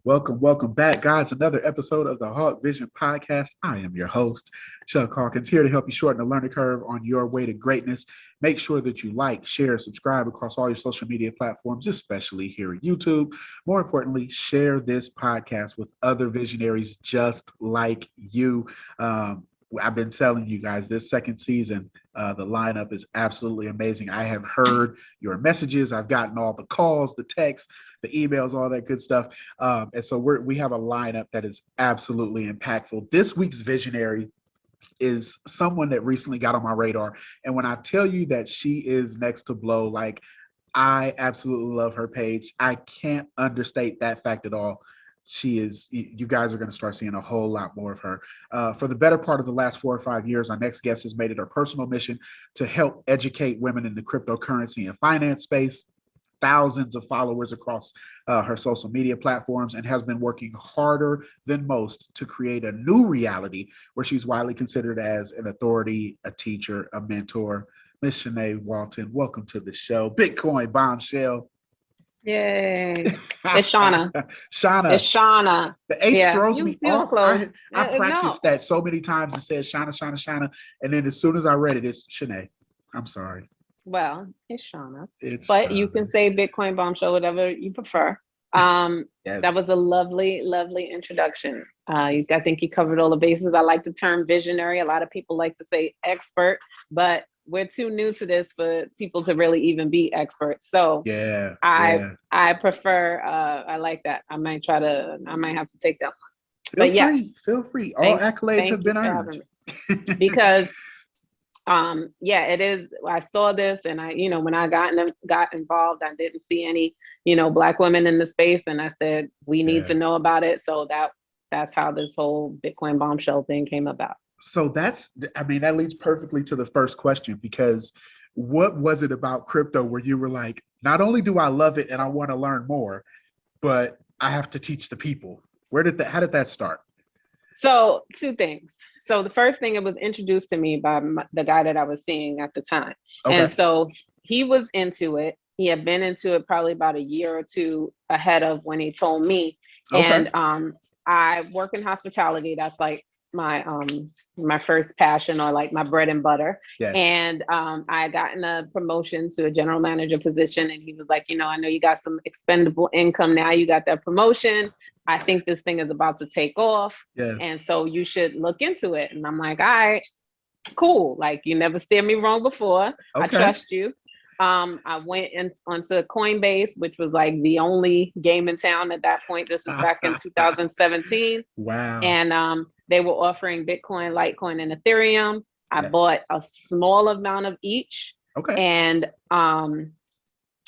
Welcome back, guys. Another episode of the Hawk Vision Podcast. I am your host, Chuck Hawkins, here to help you shorten the learning curve on your way to greatness. Make sure that you like, share, subscribe across all your social media platforms, especially here at YouTube. More importantly, share this podcast with other visionaries just like you. I've been telling you guys this second season, the lineup is absolutely amazing. I have heard your messages. I've gotten all the calls, the texts, the emails, all that good stuff. And so we have a lineup that is absolutely impactful. This week's visionary is someone that recently got on my radar. And when I tell you that she is next to blow, like, I absolutely love her page. I can't understate that fact at all. You guys are going to start seeing a whole lot more of her. For the better part of the last 4 or 5 years, our next guest has made it her personal mission to help educate women in the cryptocurrency and finance space. Thousands of followers across her social media platforms, and has been working harder than most to create a new reality where she's widely considered as an authority, a teacher, a mentor. Miss Shanah Walton, welcome to the show. Bitcoin bombshell. Yay. It's Shanah. Shanah. It's Shanah. The H throws me off. Close. I practiced that so many times and said Shanah. And then as soon as I read it, it's Shanah. I'm sorry. Well, it's Shanah. But you can say Bitcoin bombshell, whatever you prefer. Yes. That was a lovely, lovely introduction. I think you covered all the bases. I like the term visionary. A lot of people like to say expert, but we're too new to this for people to really even be experts. So I prefer, I like that. I might have to take that one. Feel free. All accolades have been earned. Because it is. I saw this, and when I got involved, I didn't see any, Black women in the space, and I said we need to know about it. So that's how this whole Bitcoin bombshell thing came about. So that leads perfectly to the first question, because what was it about crypto where you were like, not only do I love it and I want to learn more, but I have to teach the people? How did that start? So 2 things. So the first thing, it was introduced to me by the guy that I was seeing at the time. Okay. And so he was into it. He had been into it probably about a year or 2 ahead of when he told me. Okay. And I work in hospitality. That's like my first passion, or like my bread and butter. Yes. And I had gotten a promotion to a general manager position, and he was like, I know you got some expendable income now. You got that promotion. I think this thing is about to take off. Yes. And so you should look into it. And I'm like, all right, cool. Like, you never steered me wrong before. Okay. I trust you. I went onto Coinbase, which was like the only game in town at that point. This was back in 2017. Wow. And they were offering Bitcoin, Litecoin, and Ethereum. I bought a small amount of each. Okay. And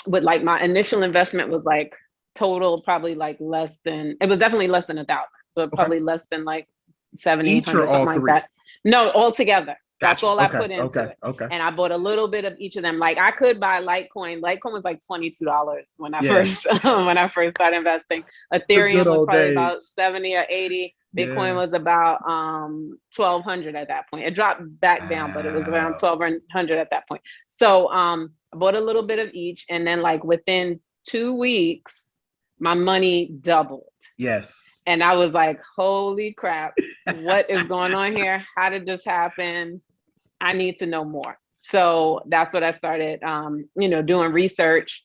with like my initial investment was like total probably like it was definitely less than 1,000, but probably less than like 700, something like that. No, altogether. That's all I put into it. Okay. And I bought a little bit of each of them. Like I could buy Litecoin. Litecoin was like $22 when I first started investing. Ethereum was probably about 70 or 80. Bitcoin was about 1,200 at that point. It dropped back down, but it was around 1,200 at that point. So I bought a little bit of each, and then like within 2 weeks, my money doubled. Yes. And I was like, holy crap, what is going on here? How did this happen? I need to know more. So that's what I started, doing research.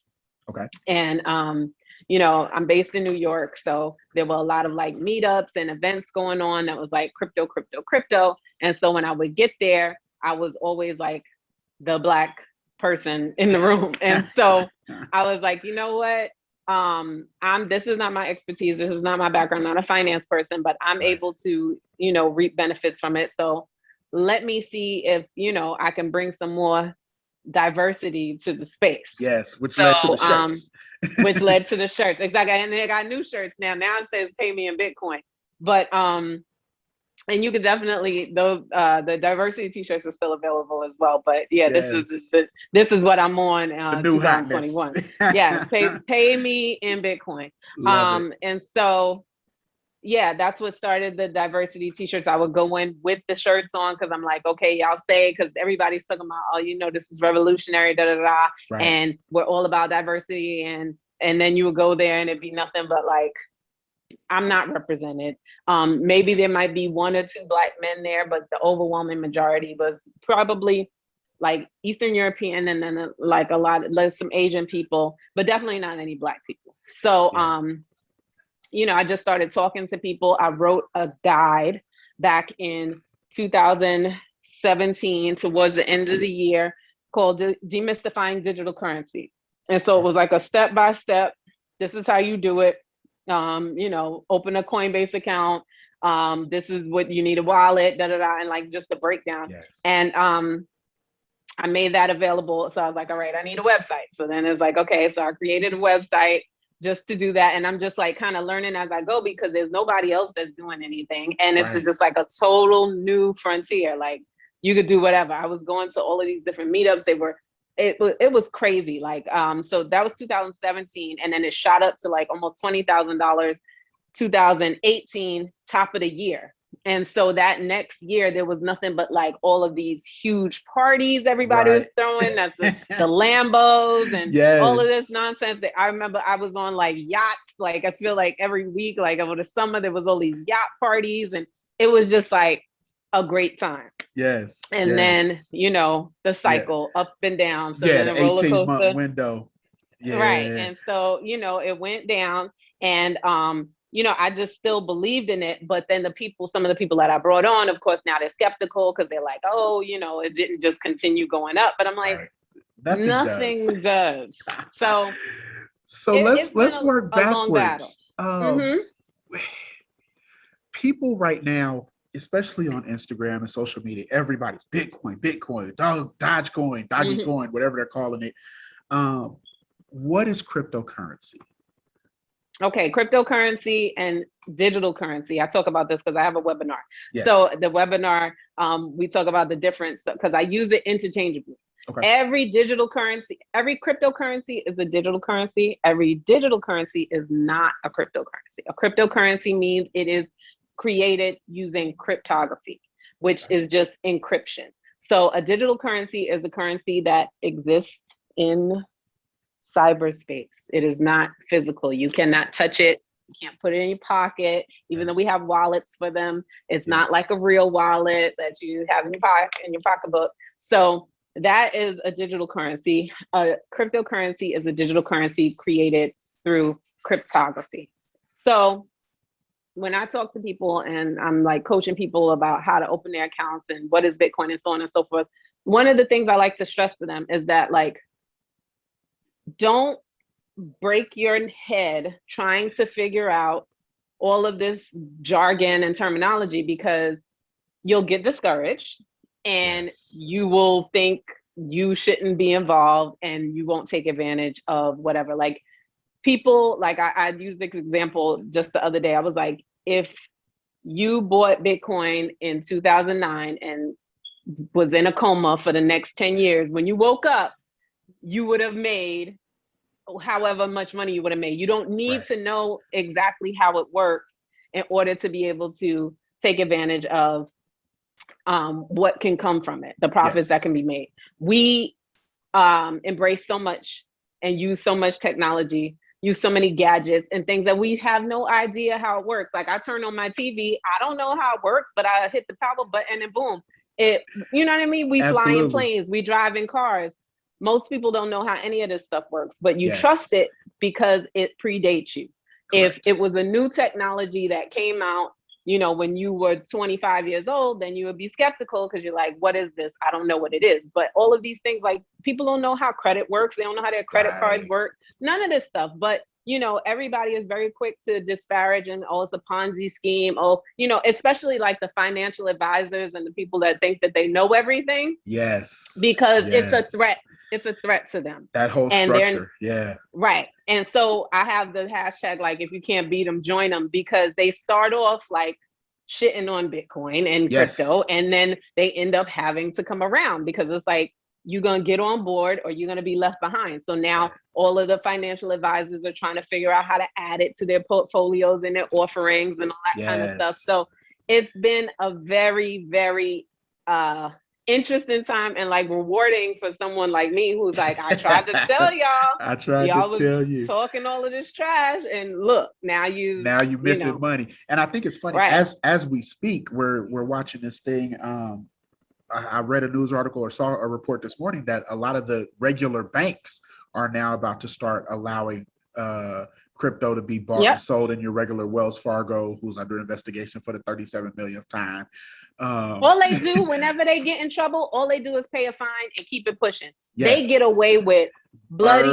Okay. And, I'm based in New York. So there were a lot of like meetups and events going on that was like crypto. And so when I would get there, I was always like the Black person in the room. And so I was like, you know what? This is not my expertise. This is not my background. I'm not a finance person, but I'm able to, reap benefits from it. So let me see if, I can bring some more diversity to the space. Yes, which led to the shirts. Which led to the shirts. Exactly. And they got new shirts now. Now it says pay me in Bitcoin. But and you can definitely, those the diversity t-shirts are still available as well. But yeah, this is what I'm on 2021. Yes, pay me in Bitcoin. And so yeah, that's what started the diversity t-shirts. I would go in with the shirts on because I'm like, okay, y'all say, because everybody's talking about, this is revolutionary, Right. And we're all about diversity. And then you would go there and it'd be nothing but like I'm not represented. Maybe there might be 1 or 2 Black men there, but the overwhelming majority was probably like Eastern European, and then like some Asian people, but definitely not any Black people. So, you know, I just started talking to people. I wrote a guide back in 2017 towards the end of the year called Demystifying Digital Currency. And so it was like a step-by-step, this is how you do it. You know, open a Coinbase account. This is what you need, a wallet, and like just a breakdown. Yes. And I made that available. So I was like, all right, I need a website. So then it's like, okay, so I created a website just to do that. And I'm just like kind of learning as I go, because there's nobody else that's doing anything. And this is just like a total new frontier. Like you could do whatever. I was going to all of these different meetups. It was crazy. Like, so that was 2017. And then it shot up to like almost $20,000, 2018, top of the year. And so that next year, there was nothing but like all of these huge parties everybody was throwing. That's the Lambos and all of this nonsense. That I remember I was on like yachts. Like I feel like every week, like over the summer, there was all these yacht parties, and it was just like a great time. Yes. And then, you know, the cycle up and down. So then the a roller 18-month window. Yeah. Right. And so, you know, it went down, and you know, I just still believed in it. But then some of the people that I brought on, of course, now they're skeptical because they're like, oh, you know, it didn't just continue going up. But I'm like, nothing does. So let's work backwards. People right now, especially on Instagram and social media, everybody's Bitcoin, Dogecoin, whatever they're calling it. What is cryptocurrency? Okay, cryptocurrency and digital currency. I talk about this because I have a webinar. Yes. So the webinar, we talk about the difference because I use it interchangeably. Okay. Every cryptocurrency is a digital currency. Every digital currency is not a cryptocurrency. A cryptocurrency means it is created using cryptography, which is just encryption. So a digital currency is a currency that exists in cyberspace. It is not physical. You cannot touch it. You can't put it in your pocket, even though we have wallets for them. It's not like a real wallet that you have in your pocketbook. So that is a digital currency. A cryptocurrency is a digital currency created through cryptography. So when I talk to people and I'm like coaching people about how to open their accounts and what is Bitcoin and so on and so forth, one of the things I like to stress to them is that, like, don't break your head trying to figure out all of this jargon and terminology, because you'll get discouraged and you will think you shouldn't be involved and you won't take advantage of whatever. Like people, like I used this example just the other day. I was like, if you bought Bitcoin in 2009 and was in a coma for the next 10 years, when you woke up, you would have made however much money you would have made. You don't need to know exactly how it works in order to be able to take advantage of what can come from it, the profits that can be made. We embrace so much and use so much technology, use so many gadgets and things that we have no idea how it works. Like I turn on my TV, I don't know how it works, but I hit the power button and boom, you know what I mean? We fly in planes, we drive in cars. Most people don't know how any of this stuff works, but you trust it because it predates you. Correct. If it was a new technology that came out, you know, when you were 25 years old, then you would be skeptical because you're like, what is this? I don't know what it is. But all of these things, like people don't know how credit works. They don't know how their credit cards work. None of this stuff. But, you know, everybody is very quick to disparage and, oh, it's a Ponzi scheme. Oh, you know, especially like the financial advisors and the people that think that they know everything. Yes. Because it's a threat. It's a threat to them. That whole structure. Yeah. Right. And so I have the hashtag, like, if you can't beat them, join them, because they start off like shitting on Bitcoin and crypto, and then they end up having to come around because it's like, you're going to get on board or you're going to be left behind. So now all of the financial advisors are trying to figure out how to add it to their portfolios and their offerings and all that kind of stuff. So it's been a very, very interesting time and like rewarding for someone like me who's like, I tried to tell y'all. I tried y'all to tell you. Talking all of this trash, and look, now you missing money. And I think it's funny, right. as we speak, we're watching this thing. I read a news article or saw a report this morning that a lot of the regular banks are now about to start allowing crypto to be bought and sold in your regular Wells Fargo, who's under investigation for the 37 millionth time. All they do whenever they get in trouble, all they do is pay a fine and keep it pushing. They get away with bloody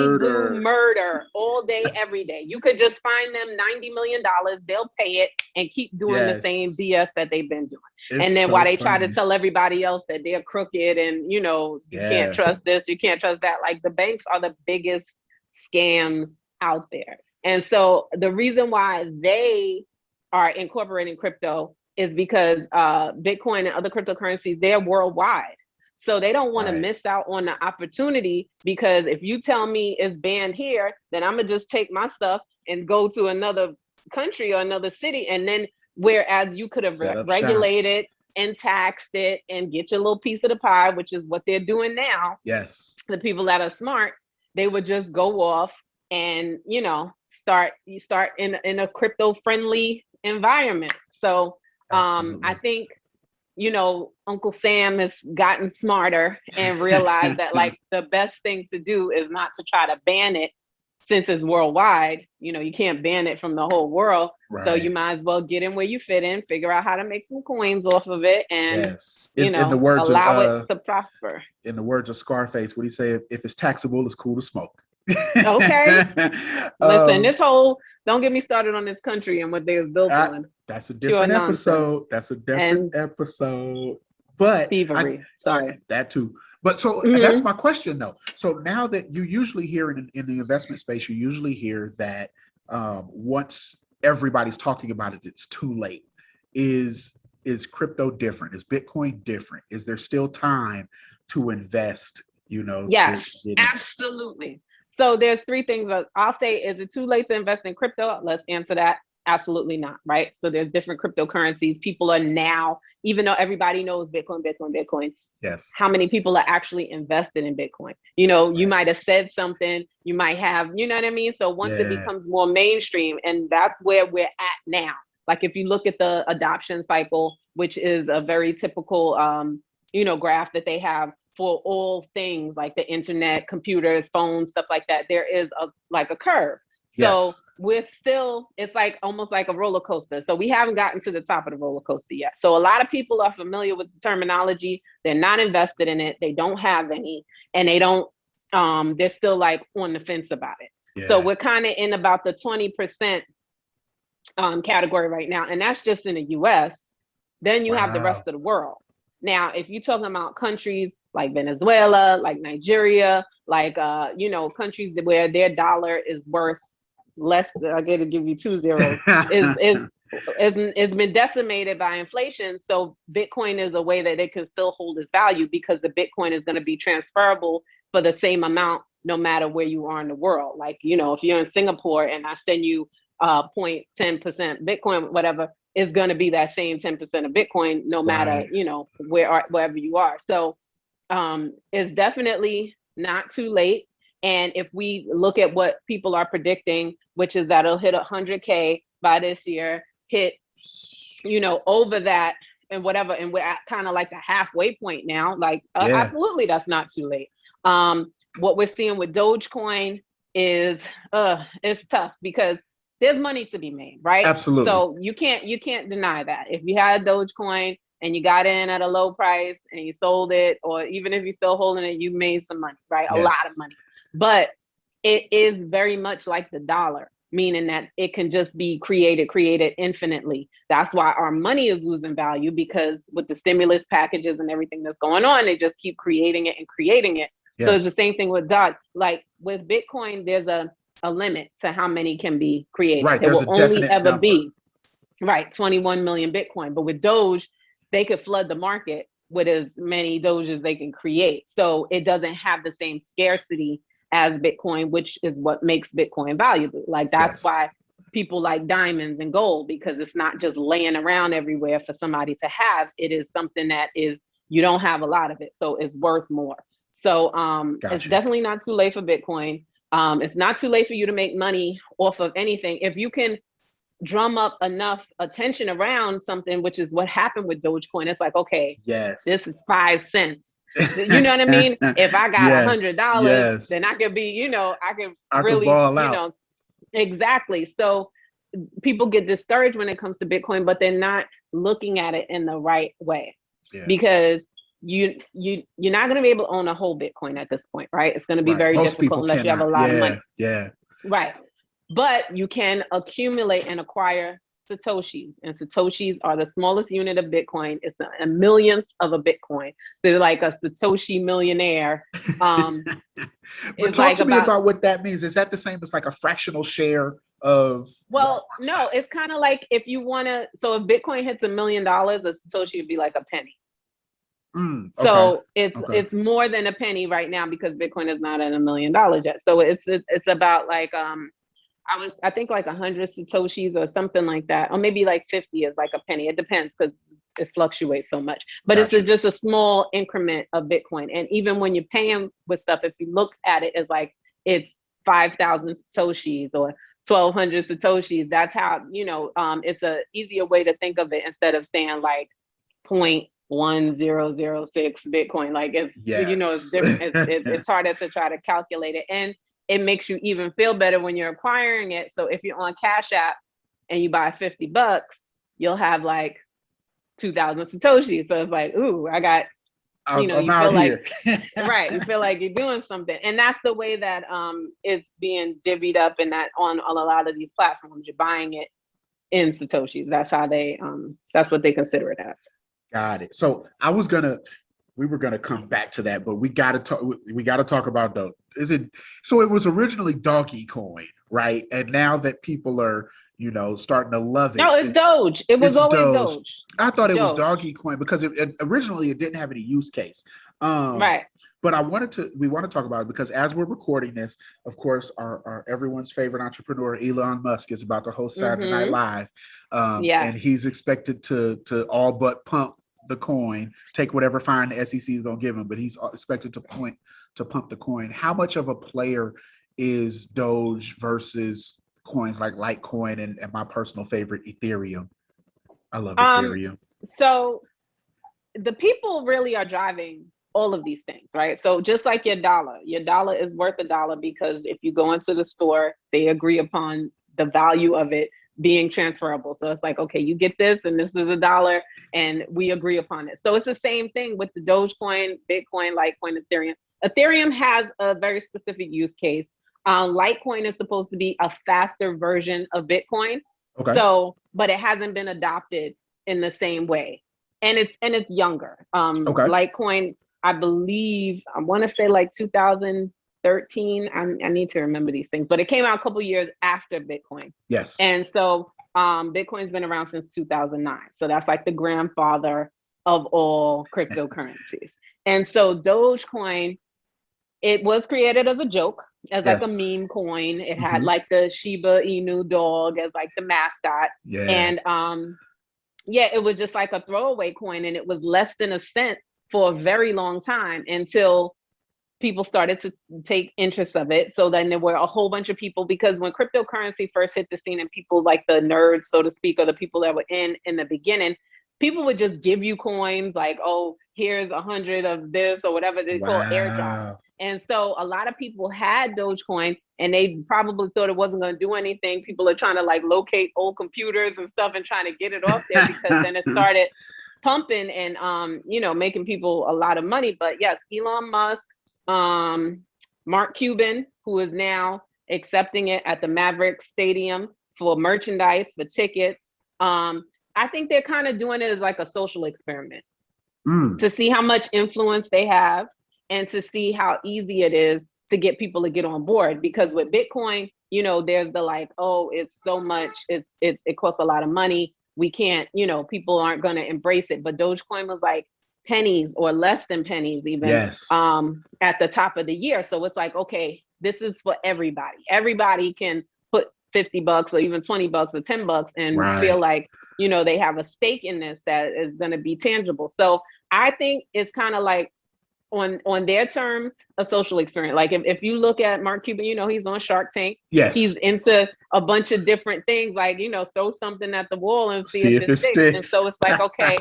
murder all day, every day. You could just fine them $90 million. They'll pay it and keep doing the same BS that they've been doing. And then while they try to tell everybody else that they're crooked and, you can't trust this, you can't trust that. Like, the banks are the biggest scams out there. And so the reason why they are incorporating crypto is because Bitcoin and other cryptocurrencies, they're worldwide. So they don't want to miss out on the opportunity, because if you tell me it's banned here, then I'm going to just take my stuff and go to another country or another city. And then whereas you could have regulated and taxed it and get your little piece of the pie, which is what they're doing now. Yes. The people that are smart, they would just go off and, start in a crypto friendly environment. So I think, Uncle Sam has gotten smarter and realized that like the best thing to do is not to try to ban it, since it's worldwide. You can't ban it from the whole world. Right. So you might as well get in where you fit in, figure out how to make some coins off of it, and in the words allow it to prosper. In the words of Scarface, what do you say? If it's taxable, it's cool to smoke. Okay. Listen, this whole, don't get me started on this country and what they was built on. That's a different episode. That's a different episode. But thievery. Sorry. That too. But so that's my question though. So now that you usually hear in the investment space, you usually hear that once everybody's talking about it, it's too late. Is crypto different? Is Bitcoin different? Is there still time to invest? Yes, absolutely. So there's three things I'll say. Is it too late to invest in crypto? Let's answer that. Absolutely not, right? So there's different cryptocurrencies. People are now, even though everybody knows Bitcoin. Yes. How many people are actually invested in Bitcoin? You might have said something, you might have, you know what I mean? So once it becomes more mainstream, and that's where we're at now. Like if you look at the adoption cycle, which is a very typical, graph that they have for all things like the internet, computers, phones, stuff like that, there is a curve. So we're still, it's like almost like a roller coaster. So we haven't gotten to the top of the roller coaster yet. So a lot of people are familiar with the terminology. They're not invested in it. They don't have any, and they don't, they're still like on the fence about it. Yeah. So we're kind of in about the 20% category right now. And that's just in the US. Then you have the rest of the world. Now, if you're talking about countries like Venezuela, like Nigeria, like, countries where their dollar is worth less, I got to give you 2 zeros, is been decimated by inflation. So Bitcoin is a way that it can still hold its value, because the Bitcoin is going to be transferable for the same amount, no matter where you are in the world. Like, if you're in Singapore and I send you 0.10% Bitcoin, whatever, is going to be that same 10% of Bitcoin, no matter, wherever you are. So it's definitely not too late. And if we look at what people are predicting, which is that it'll hit 100K by this year, hit, over that and whatever. And we're at kind of like the halfway point now, like absolutely, that's not too late. What we're seeing with Dogecoin is it's tough, because there's money to be made, right? Absolutely. So you can't deny that. If you had Dogecoin and you got in at a low price and you sold it, or even if you're still holding it, you made some money, right? Yes. A lot of money. But it is very much like the dollar, meaning that it can just be created infinitely. That's why our money is losing value, because with the stimulus packages and everything that's going on, they just keep creating it. Yes. So it's the same thing with Doge. Like with Bitcoin, there's a limit to how many can be created. Right. There will only ever be 21 million Bitcoin. But with Doge, they could flood the market with as many Doge as they can create. So it doesn't have the same scarcity as Bitcoin, which is what makes Bitcoin valuable. Like that's why people like diamonds and gold, because it's not just laying around everywhere for somebody to have. It is something that is you don't have a lot of it, so it's worth more. So it's definitely not too late for Bitcoin. It's not too late for you to make money off of anything. If you can drum up enough attention around something, which is what happened with Dogecoin. It's like, okay, yes, this is 5 cents. You know what I mean? If I got $100, then I could be, I could really, ball out. Exactly. So people get discouraged when it comes to Bitcoin, but they're not looking at it in the right way, because you're not going to be able to own a whole Bitcoin at this point, right? It's going to be very difficult unless you have a lot of money. Right. But you can accumulate and acquire Satoshis, and Satoshis are the smallest unit of Bitcoin. It's a millionth of a Bitcoin. So like a Satoshi millionaire. But talk to me about what that means. Is that the same as like a fractional share of? Well, no, it's kind of like if you want to, so if Bitcoin hits $1 million, a Satoshi would be like a penny. So it's more than a penny right now, because Bitcoin is not at $1 million yet. So it's about like, I think like 100 Satoshis or something like that, or maybe like 50 is like a penny. It depends, because it fluctuates so much. But it's just a small increment of Bitcoin. And even when you're paying with stuff, if you look at it as like it's 5,000 Satoshis or 1,200 Satoshis, that's how, it's a easier way to think of it, instead of saying like 0.1006 Bitcoin. Like it's, it's different. It's harder to try to calculate it. And it makes you even feel better when you're acquiring it. So if you're on Cash App and you buy $50, you'll have like 2,000 Satoshis. So it's like, ooh, I got, you feel like, right. You feel like you're doing something. And that's the way that it's being divvied up, and that on a lot of these platforms, you're buying it in Satoshis. That's how that's what they consider it as. Got it. So we were gonna come back to that, but we gotta talk about Doge. So it was originally Dogecoin, right? And now that people are, starting to love it. No, it's Doge. It was always Doge. I thought it was Dogecoin because originally it didn't have any use case. Right. But we want to talk about it because as we're recording this, of course, our everyone's favorite entrepreneur, Elon Musk, is about to host Saturday Night Live. And he's expected to all but pump the coin, take whatever fine the SEC is going to give him, but he's expected to pump the coin. How much of a player is Doge versus coins like Litecoin and my personal favorite, Ethereum? I love Ethereum. So the people really are driving all of these things, right? So just like your dollar is worth $1 because if you go into the store, they agree upon the value of it being transferable. So it's like, okay, you get this and this is $1 and we agree upon it. So it's the same thing with the Dogecoin, Bitcoin, Litecoin, Ethereum. Ethereum has a very specific use case. Litecoin is supposed to be a faster version of Bitcoin. Okay. So, but it hasn't been adopted in the same way. And it's younger. Litecoin, I believe, I want to say like 2013. I need to remember these things, but it came out a couple years after Bitcoin. Yes. And so Bitcoin's been around since 2009. So that's like the grandfather of all cryptocurrencies. And so Dogecoin, it was created as a joke, as like a meme coin. It had like the Shiba Inu dog as like the mascot. Yeah. And it was just like a throwaway coin, and it was less than a cent for a very long time until people started to take interest of it. So then there were a whole bunch of people, because when cryptocurrency first hit the scene and people like the nerds, so to speak, or the people that were in the beginning, people would just give you coins like, oh, here's 100 of this or whatever they call airdrops. And so a lot of people had Dogecoin and they probably thought it wasn't going to do anything. People are trying to like locate old computers and stuff and trying to get it off there because then it started pumping and, making people a lot of money. But yes, Elon Musk, Mark Cuban, who is now accepting it at the Maverick Stadium for merchandise, for tickets. I think they're kind of doing it as like a social experiment to see how much influence they have and to see how easy it is to get people to get on board. Because with Bitcoin, there's the like, oh, it's so much, it costs a lot of money. We can't, people aren't going to embrace it. But Dogecoin was like pennies or less than pennies even at the top of the year. So it's like, okay, this is for everybody. Everybody can put $50 or even $20 or $10 and feel like, they have a stake in this that is going to be tangible. So I think it's kind of like on their terms, a social experiment. Like if you look at Mark Cuban, you know, he's on Shark Tank. Yes. He's into a bunch of different things, like, you know, throw something at the wall and see if it sticks. And so it's like, okay,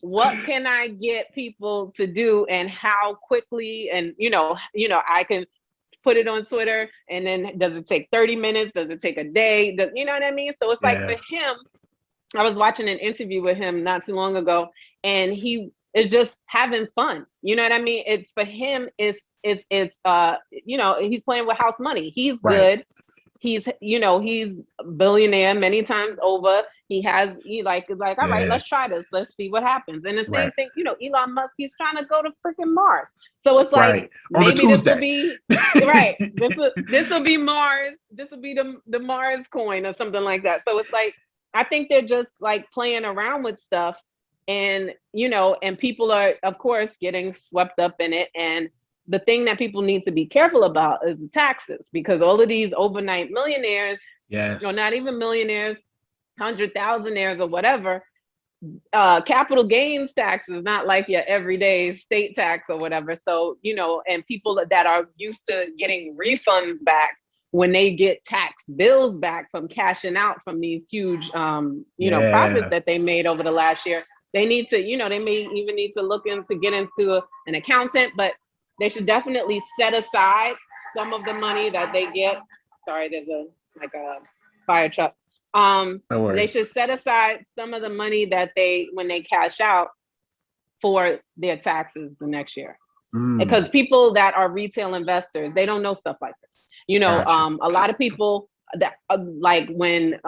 what can I get people to do and how quickly? And, you know, I can put it on Twitter, and then does it take 30 minutes? Does it take a day? You know what I mean? So it's like for him, I was watching an interview with him not too long ago, and he is just having fun. You know what I mean? It's for him, it's you know, he's playing with house money. He's good. He's, you know, he's a billionaire many times over. He like, all right, let's try this. Let's see what happens. And the same thing, you know, Elon Musk, he's trying to go to freaking Mars. So it's like, maybe this will be, this will be Mars. This will be the Mars coin or something like that. So it's like, I think they're just like playing around with stuff, and, you know, and people are, of course, getting swept up in it. And the thing that people need to be careful about is the taxes, because all of these overnight millionaires, or not even millionaires, 100,000aires or whatever, capital gains tax is not like your everyday state tax or whatever. So, you know, and people that are used to getting refunds back when they get tax bills back from cashing out from these huge, you know, profits that they made over the last year, they need to, you know, they may even need to get into an accountant, but they should definitely set aside some of the money that they get. Sorry, there's a fire truck. They should set aside some of the money that when they cash out, for their taxes the next year. Because people that are retail investors, they don't know stuff like this. You know, a lot of people that like when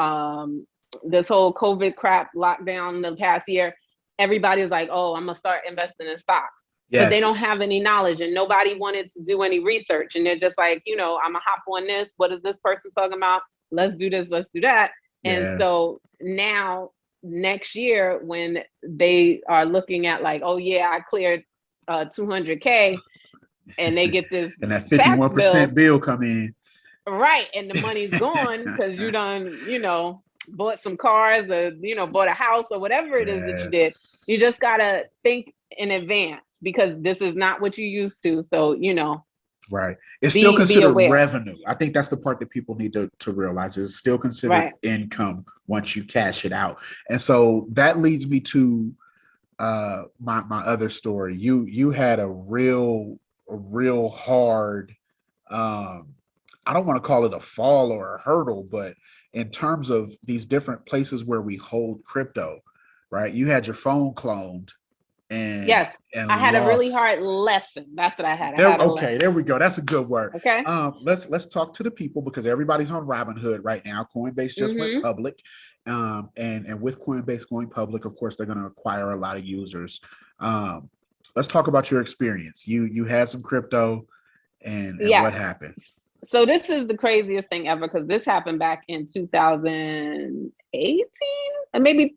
this whole COVID crap lockdown the past year, everybody was like, oh, I'm gonna start investing in stocks. But they don't have any knowledge, and nobody wanted to do any research. And they're just like, you know, I'm gonna hop on this. What is this person talking about? Let's do this, let's do that. And so now next year, when they are looking at like, oh yeah, I cleared 200K, and they get this and that 51% bill come in. Right. And the money's gone because you done, you know, bought some cars, or, you know, bought a house or whatever it is that you did. You just got to think in advance, because this is not what you used to. So, you know. Right. It's still considered revenue. I think that's the part that people need to realize. It's still considered income once you cash it out. And so that leads me to my other story. You had a real hard, I don't want to call it a fall or a hurdle, but in terms of these different places where we hold crypto, right? You had your phone cloned. And I had a really hard lesson. That's what I had. There we go. That's a good word. Okay. Let's talk to the people, because everybody's on Robinhood right now. Coinbase just went public. And with Coinbase going public, of course, they're going to acquire a lot of users. Let's talk about your experience. You had some crypto, and what happened? So this is the craziest thing ever, because this happened back in 2018, and maybe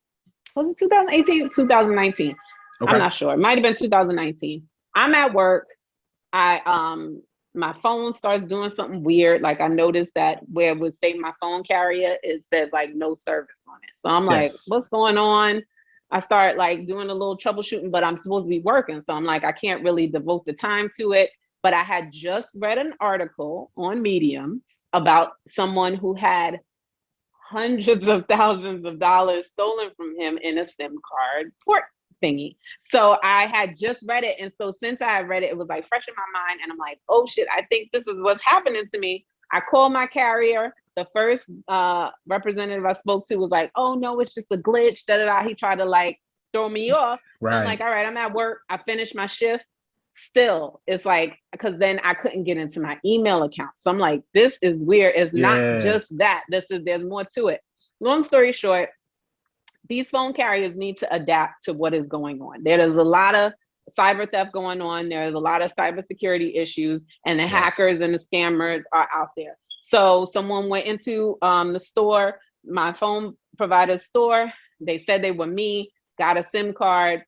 was it 2018, 2019? Okay. I'm not sure. It might have been 2019. I'm at work. My phone starts doing something weird. Like, I noticed that where it would say my phone carrier, there's like no service on it. So I'm like, what's going on? I start like doing a little troubleshooting, but I'm supposed to be working. So I'm like, I can't really devote the time to it. But I had just read an article on Medium about someone who had hundreds of thousands of dollars stolen from him in a SIM card port thingy. So I had just read it. And so since I had read it, it was like fresh in my mind. And I'm like, oh shit, I think this is what's happening to me. I called my carrier. The first representative I spoke to was like, oh no, it's just a glitch. He tried to like throw me off. Right. So I'm like, all right, I'm at work. I finished my shift. Still, it's like, because then I couldn't get into my email account. So I'm like, this is weird. It's not just that. There's more to it. Long story short, these phone carriers need to adapt to what is going on. There's a lot of cyber theft going on. There's a lot of cybersecurity issues, and the hackers and the scammers are out there. So someone went into the store, my phone provider's store. They said they were me, got a SIM card,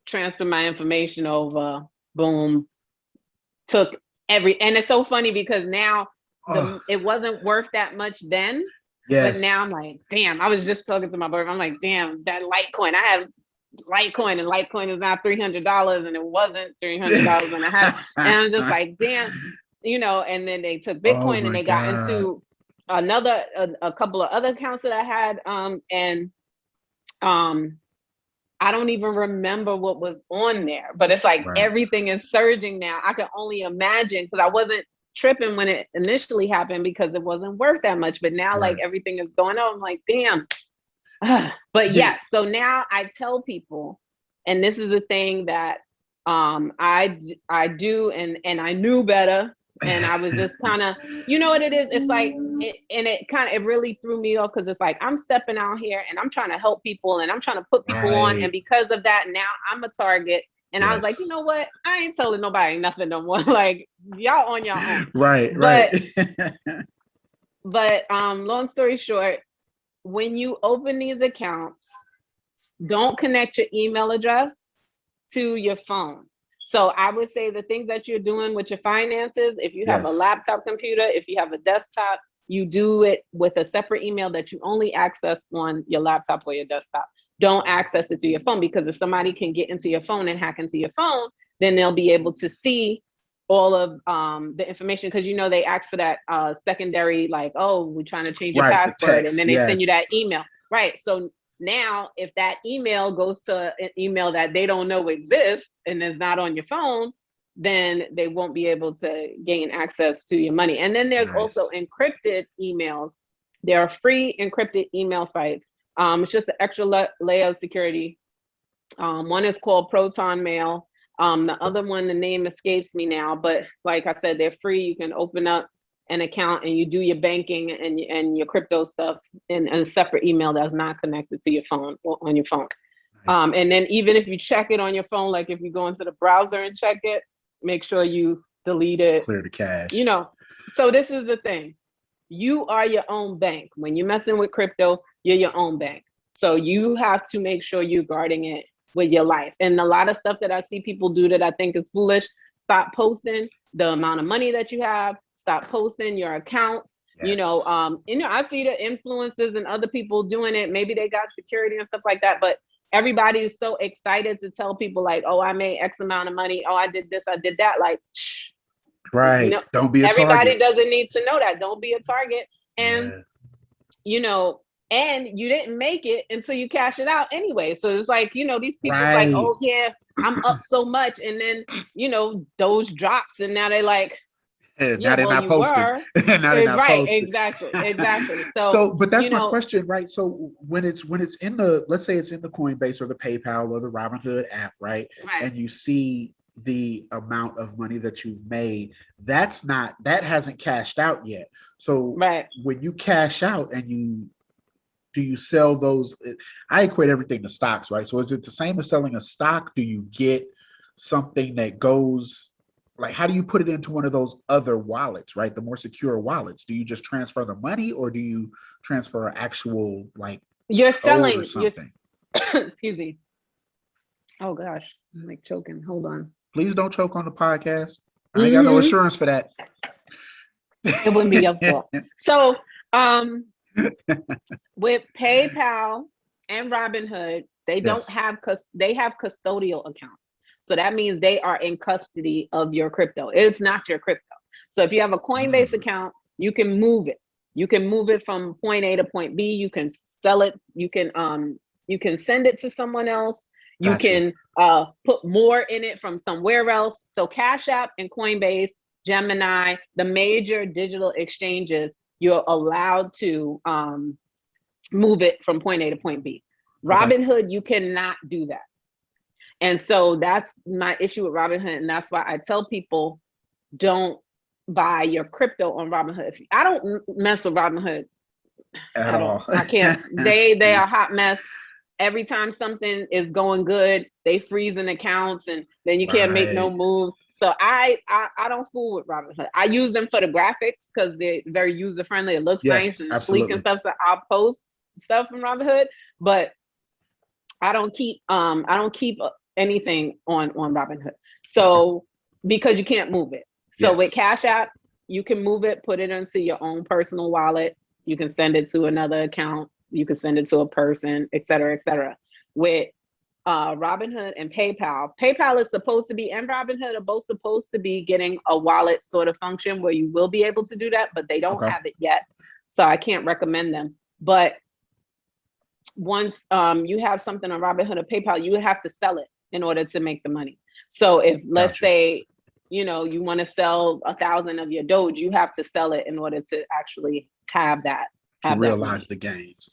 transferred my information over, boom, took and it's so funny because now it wasn't worth that much then. Yes. But now I'm like, damn, I was just talking to my boyfriend. I'm like, damn, that Litecoin, I have Litecoin, and Litecoin is now $300, and it wasn't $300 and a half. And I'm just like, damn, you know. And then they took Bitcoin, and they got into a couple of other accounts that I had, and I don't even remember what was on there, but it's like everything is surging now. I can only imagine, because I wasn't tripping when it initially happened because it wasn't worth that much. But now like everything is going up. I'm like, damn. But yes, so now I tell people, and this is the thing that I do, and I knew better. And I was just kind of, you know what it is? It's like, it really threw me off, because it's like, I'm stepping out here and I'm trying to help people, and I'm trying to put people on. And because of that, now I'm a target. And I was like, you know what? I ain't telling nobody nothing no more. Like, y'all on your own. But long story short, when you open these accounts, don't connect your email address to your phone. So I would say the things that you're doing with your finances, if you have a laptop computer, if you have a desktop, you do it with a separate email that you only access on your laptop or your desktop. Don't access it through your phone, because if somebody can get into your phone and hack into your phone, then they'll be able to see all of the information, because you know they ask for that secondary, like, oh, we're trying to change your password, and then they send you that email. So now, if that email goes to an email that they don't know exists and is not on your phone, then they won't be able to gain access to your money. And then there's also encrypted emails. There are free encrypted email sites. It's just an extra layer of security. One is called Proton Mail. The other one, the name escapes me now, but like I said, they're free. You can open up an account and you do your banking and your crypto stuff in a separate email that's not connected to your phone or on your phone. And then even if you check it on your phone, like if you go into the browser and check it, make sure you delete it. Clear the cache. You know, so this is the thing. You are your own bank. When you're messing with crypto, you're your own bank. So you have to make sure you're guarding it with your life. And a lot of stuff that I see people do that I think is foolish, stop posting the amount of money that you have, stop posting your accounts. You know, I see the influencers and other people doing it. Maybe they got security and stuff like that, but everybody is so excited to tell people like, oh, I made X amount of money. Oh, I did this, I did that. Like, shh. You know, don't be a everybody target. Doesn't need to know that. Don't be a target. And you know, and you didn't make it until you cash it out anyway. So it's like, you know, these people like, oh yeah, I'm up so much, and then you know, Doge drops, and now they're like, now they're not posting. Now they're not posting. Exactly. So, but that's my question, right? So when it's in the, let's say it's in the Coinbase or the PayPal or the Robinhood app, right? And you see the amount of money that you've made, that hasn't cashed out yet. So when you cash out and do you sell those? I equate everything to stocks, right? So is it the same as selling a stock? Do you get something that goes, like, how do you put it into one of those other wallets, right? The more secure wallets. Do you just transfer the money, or do you transfer actual, like, you're selling something? Excuse me. Oh gosh, I'm like choking. Hold on. Please don't choke on the podcast. I ain't got no insurance for that. It wouldn't be your fault. So with PayPal and Robinhood, they don't have, they have custodial accounts. So that means they are in custody of your crypto. It's not your crypto. So if you have a Coinbase account, you can move it. You can move it from point A to point B. You can sell it. You can send it to someone else. You can put more in it from somewhere else. So Cash App and Coinbase, Gemini, the major digital exchanges, you're allowed to move it from point A to point B. Robinhood, you cannot do that. And so that's my issue with Robinhood. And that's why I tell people, don't buy your crypto on Robinhood. I don't mess with Robinhood at all. I can't. They are a hot mess. Every time something is going good, they freeze in accounts, and then you can't make no moves. So I don't fool with Robinhood. I use them for the graphics because they're very user friendly. It looks nice and sleek and stuff. So I'll post stuff from Robinhood, but I don't keep anything on Robinhood. So because you can't move it. So with Cash App, you can move it, put it into your own personal wallet. You can send it to another account. You can send it to a person, et cetera, et cetera. With Robinhood and PayPal. PayPal is supposed to be, and Robinhood are both supposed to be getting a wallet sort of function where you will be able to do that, but they don't have it yet. So I can't recommend them. But once you have something on Robinhood or PayPal, you would have to sell it in order to make the money. So if let's say, you know, you want to sell 1,000 of your Doge, you have to sell it in order to actually have that. To realize the gains.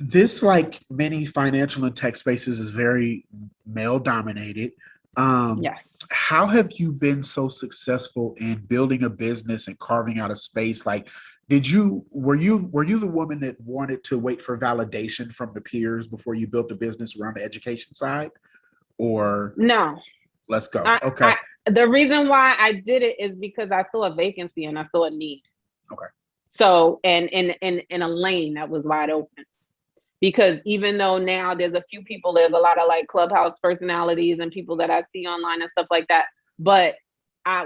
This, like many financial and tech spaces, is very male dominated. Yes. How have you been so successful in building a business and carving out a space? Like, were you the woman that wanted to wait for validation from the peers before you built a business around the education side? Or no? Let's go. The reason why I did it is because I saw a vacancy and I saw a need. Okay. So, and in a lane that was wide open. Because even though now there's a few people, there's a lot of like Clubhouse personalities and people that I see online and stuff like that. But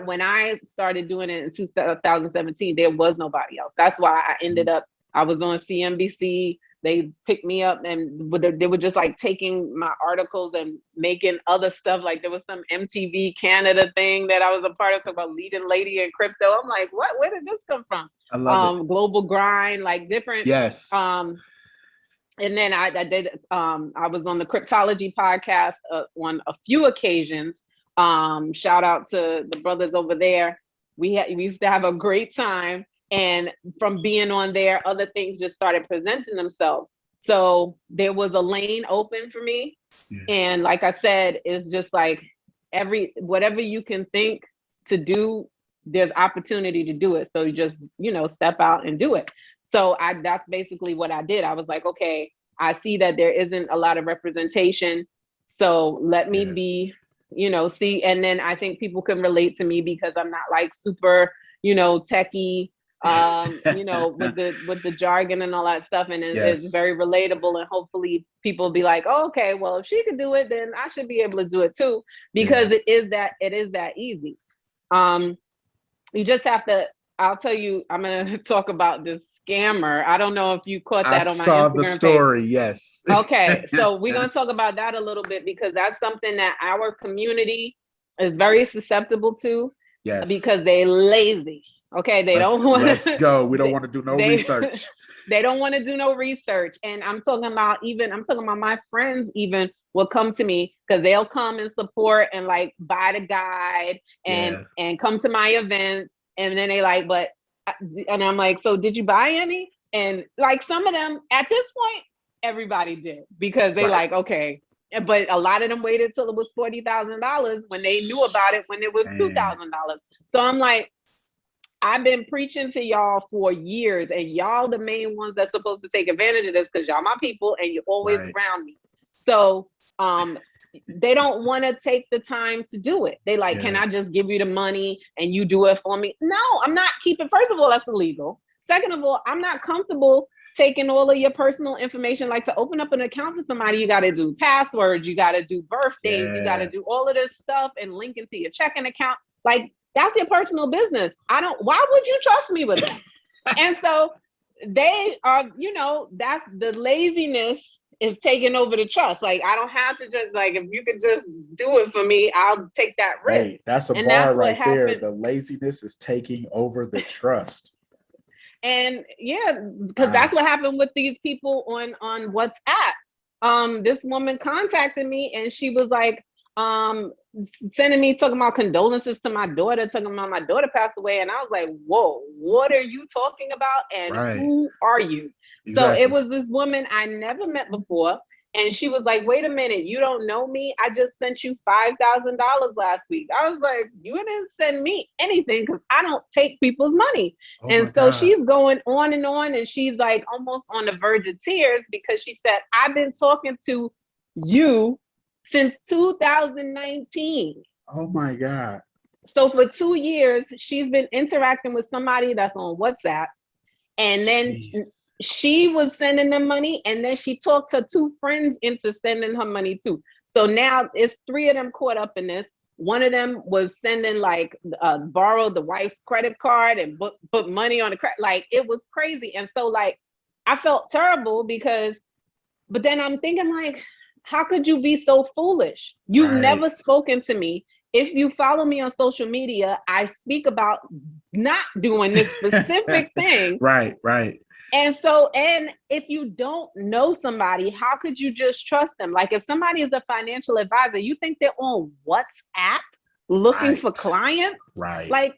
when I started doing it in 2017, there was nobody else. That's why I ended up, I was on CNBC. They picked me up and they were just like taking my articles and making other stuff. Like there was some MTV Canada thing that I was a part of, talking about leading lady in crypto. I'm like, what? Where did this come from? I love it. Global Grind, like different. Yes. And then I was on the Cryptology podcast on a few occasions. Shout out to the brothers over there. We used to have a great time. And from being on there, other things just started presenting themselves. So there was a lane open for me. Yeah. And like I said, it's just like whatever you can think to do, there's opportunity to do it. So you just, step out and do it. So that's basically what I did. I was like, okay, I see that there isn't a lot of representation. So let me be, see. And then I think people can relate to me because I'm not like super, techie, with the jargon and all that stuff. And it's very relatable. And hopefully people be like, oh, okay, well, if she could do it, then I should be able to do it too, because it is that easy. You just have to, I'll tell you, I'm going to talk about this scammer. I don't know if you caught that on my Instagram page. I saw the story, yes. Okay, so we're going to talk about that a little bit because that's something that our community is very susceptible to. Yes. Because they lazy. Okay, don't want to. Let's go. We don't want to do no research. They don't want to do no research. And I'm talking about my friends even will come to me because they'll come and support and like buy the guide and come to my events. And then they like, and I'm like, so did you buy any? And like some of them at this point, everybody did because they like, okay. But a lot of them waited till it was $40,000 when they knew about it when it was $2,000. So I'm like, I've been preaching to y'all for years, and y'all the main ones that's supposed to take advantage of this because y'all my people and you're always around me. So they don't want to take the time to do it. They like, can I just give you the money and you do it for me? No, I'm not keeping. First of all, that's illegal. Second of all, I'm not comfortable taking all of your personal information. Like to open up an account for somebody, you got to do passwords, you got to do birthdays, you got to do all of this stuff and link into your checking account. Like that's your personal business. Why would you trust me with that? And so they are, that's the laziness is taking over the trust. Like I don't have to just like, if you could just do it for me, I'll take that risk. Hey, that's a bar right there. The laziness is taking over the trust. And because that's what happened with these people on WhatsApp. This woman contacted me and she was like, sending me talking about condolences to my daughter, talking about my daughter passed away. And I was like, whoa, what are you talking about? And who are you? Exactly. So it was this woman I never met before. And she was like, wait a minute, you don't know me? I just sent you $5,000 last week. I was like, you didn't send me anything because I don't take people's money. Oh, and so she's going on and she's like almost on the verge of tears because she said, I've been talking to you since 2019. Oh my God. So for 2 years, she's been interacting with somebody that's on WhatsApp. And then she was sending them money. And then she talked her 2 friends into sending her money too. So now it's 3 of them caught up in this. One of them was sending like, borrowed the wife's credit card and put money on the credit. Like it was crazy. And so like, I felt terrible but then I'm thinking like, how could you be so foolish? You've never spoken to me. If you follow me on social media, I speak about not doing this specific thing. Right. And so, and if you don't know somebody, how could you just trust them? Like if somebody is a financial advisor, you think they're on WhatsApp looking for clients? Right. Like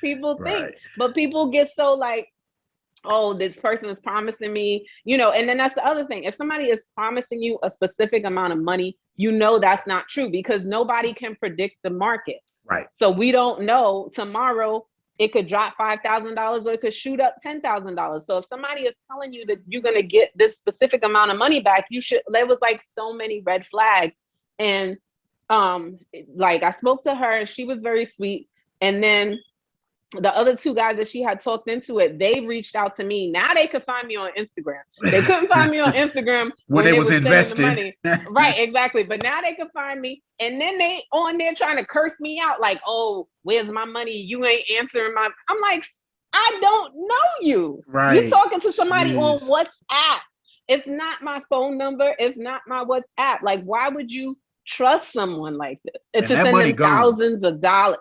people think, but people get so like, oh, this person is promising me, you know, and then that's the other thing. If somebody is promising you a specific amount of money, you know that's not true because nobody can predict the market. Right. So we don't know tomorrow it could drop $5,000 or it could shoot up $10,000. So if somebody is telling you that you're going to get this specific amount of money back, you should, there was like so many red flags. And like I spoke to her and she was very sweet. And then the other two guys that she had talked into it, they reached out to me. Now they could find me on Instagram. They couldn't find me on Instagram when they was investing the money. Right, exactly. But now they could find me. And then they on there trying to curse me out like, oh, where's my money? You ain't answering my, I'm like, I don't know you. Right. You're talking to somebody on WhatsApp. It's not my phone number. It's not my WhatsApp. Like, why would you trust someone like this? It's to send them thousands of dollars.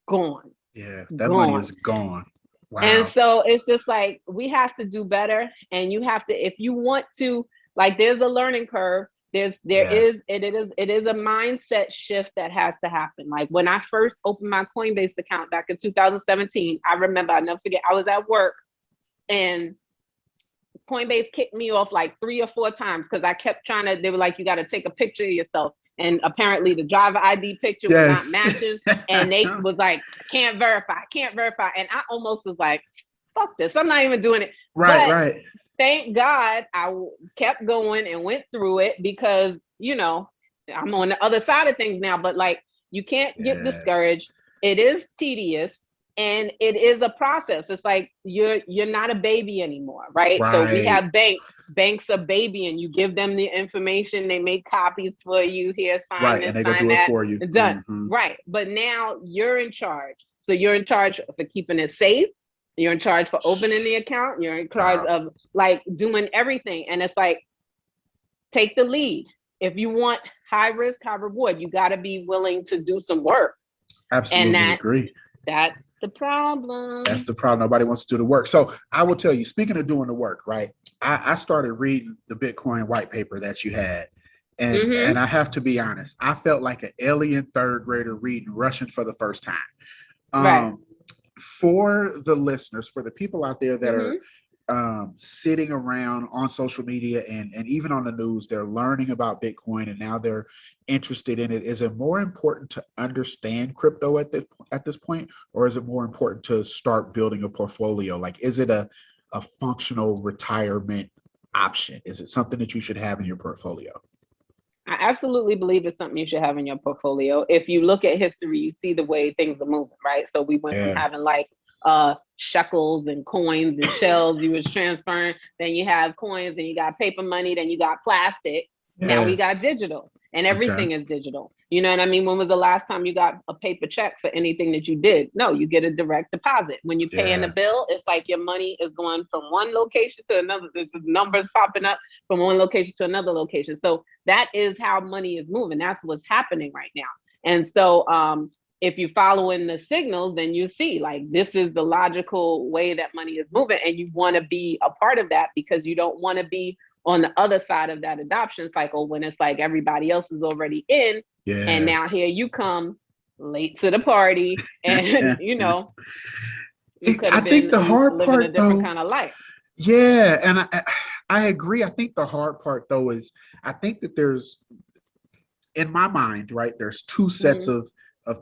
Gone. Yeah, that money is gone. Wow. And so it's just like, we have to do better. And you have to, if you want to, like, there's a learning curve. It is a mindset shift that has to happen. Like when I first opened my Coinbase account back in 2017, I remember, I'll never forget, I was at work and Coinbase kicked me off like 3 or 4 times because I kept trying to, they were like, you got to take a picture of yourself. And apparently the driver ID picture was not matching. And they was like, can't verify. And I almost was like, fuck this. I'm not even doing it. Right. Thank God I kept going and went through it because, you know, I'm on the other side of things now, but like, you can't get discouraged. It is tedious. And it is a process. It's like you're not a baby anymore, right? So we have banks are baby, and you give them the information. They make copies for you. Here, sign this, and they sign go do that. It for you. Done. Mm-hmm. Right. But now you're in charge. So you're in charge for keeping it safe. You're in charge for opening the account. You're in charge of like doing everything. And it's like, take the lead. If you want high risk, high reward, you got to be willing to do some work. Absolutely agree. That's the problem. That's the problem. Nobody wants to do the work. So I will tell you, speaking of doing the work, right? I started reading the Bitcoin white paper that you had. And I have to be honest, I felt like an alien third grader reading Russian for the first time. For the listeners, for the people out there that are sitting around on social media and even on the news, they're learning about Bitcoin and now they're interested in it. Is it more important to understand crypto at this point, or is it more important to start building a portfolio? Like, is it a functional retirement option? Is it something that you should have in your portfolio? I absolutely believe it's something you should have in your portfolio. If you look at history, you see the way things are moving, right? So we went from having like shekels and coins and shells you was transferring, then you have coins, then you got paper money, then you got plastic. Now we got digital, and everything is digital. You know what I mean? When was the last time you got a paper check for anything that you did? No, you get a direct deposit. When you pay in a bill, it's like your money is going from one location to another. There's numbers popping up from one location to another location. So that is how money is moving. That's what's happening right now. And so if you follow in the signals, then you see like this is the logical way that money is moving, and you want to be a part of that because you don't want to be on the other side of that adoption cycle when it's like everybody else is already in, and now here you come late to the party, and you know, you could have been the hard living part, a different kind of life. Yeah, and I agree. I think the hard part though is I think that there's, in my mind, right, there's two sets of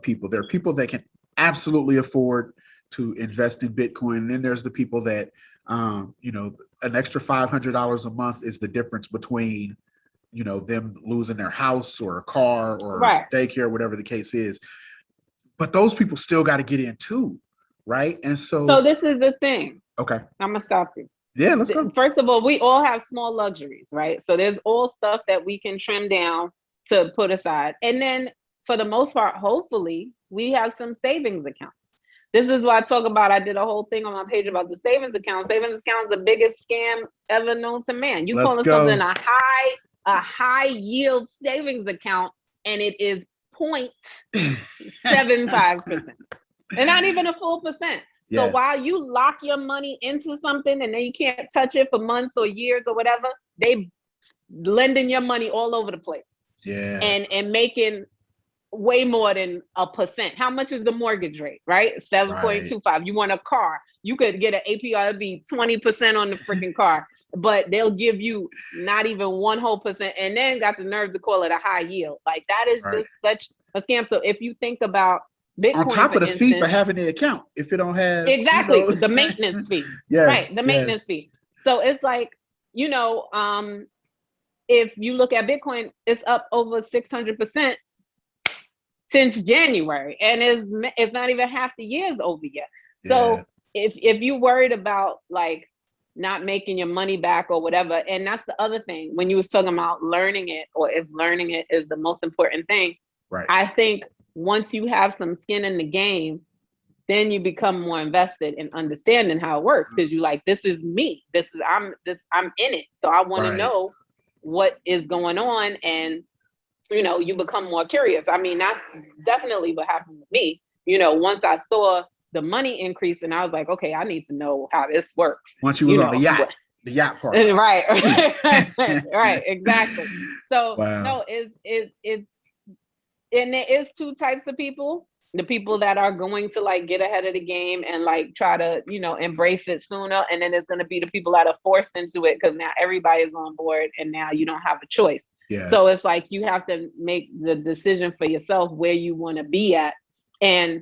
people. There are people that can absolutely afford to invest in Bitcoin, and then there's the people that you know, an extra $500 a month is the difference between, you know, them losing their house or a car or daycare, whatever the case is. But those people still got to get in too, right? And so this is the thing. Okay, I'm gonna stop you. Yeah, let's go. First of all, we all have small luxuries, right? So there's all stuff that we can trim down to put aside, and then for the most part, hopefully, we have some savings accounts. This is why I talk about, I did a whole thing on my page about the savings account. Savings account is the biggest scam ever known to man. You calling something a high a high yield savings account and it is 0.75%, and not even a full percent. So while you lock your money into something and then you can't touch it for months or years or whatever, they lending your money all over the place. Yeah. And making way more than a percent. How much is the mortgage rate, right? 7.25. Right. You want a car, you could get an APR be 20% on the freaking car, but they'll give you not even 1% and then got the nerve to call it a high yield. Like that is just such a scam. So if you think about Bitcoin, on top of the fee for having the account, if you don't have the maintenance fee. Right, the maintenance fee. So it's like, if you look at Bitcoin, it's up over 600% since January, and it's not even half the year's over yet. So if you worried about like not making your money back or whatever, and that's the other thing when you was talking about learning it, or if learning it is the most important thing, right? I think once you have some skin in the game, then you become more invested in understanding how it works, because you like, this is me, I'm in it, so I want to know what is going on, and you become more curious. I mean, that's definitely what happened with me. Once I saw the money increase, and I was like, okay, I need to know how this works. Once you was on the yacht part, right, right, exactly. So no, it's and there is two types of people. The people that are going to like get ahead of the game and like try to, embrace it sooner. And then there's going to be the people that are forced into it because now everybody is on board and now you don't have a choice. Yeah. So it's like you have to make the decision for yourself where you want to be at. And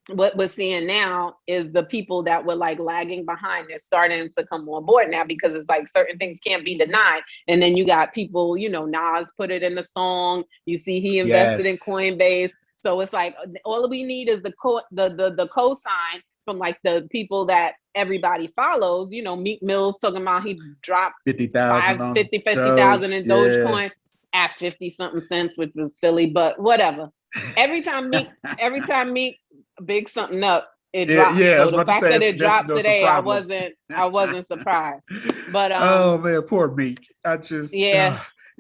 what we're seeing now is the people that were like lagging behind, they're starting to come on board now, because it's like certain things can't be denied. And then you got people, Nas put it in the song. You see he invested in Coinbase. So it's like all we need is the cosign from like the people that everybody follows. Meek Mill's talking about he dropped 50,000 in Dogecoin at 50 something cents, which was silly, but whatever. Every time Meek big something up, it drops. So the fact that it dropped today, I wasn't surprised. But oh man, poor Meek.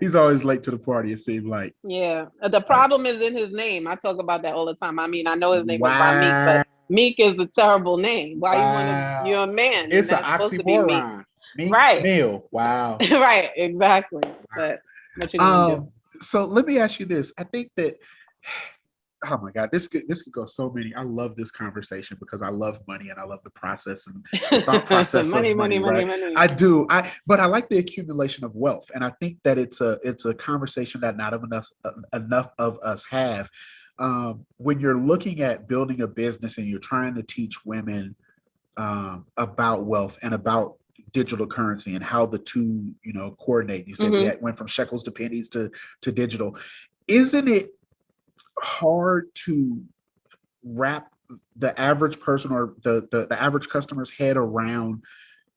He's always late to the party, it seems like. Yeah. The problem is in his name. I talk about that all the time. I mean, I know his name is by Meek, but Meek is a terrible name. Why you're a man? It's an oxymoron. Meek Mill. Wow. Right, exactly. But what you gonna do? So let me ask you this. I think that oh my God, this could go so many. I love this conversation because I love money and I love the process and the thought process of money. I do. But I like the accumulation of wealth, and I think that it's a conversation that not enough of us have. When you're looking at building a business and you're trying to teach women about wealth and about digital currency and how the two, coordinate. You said we went from shekels to pennies to digital. Isn't it hard to wrap the average person or the average customer's head around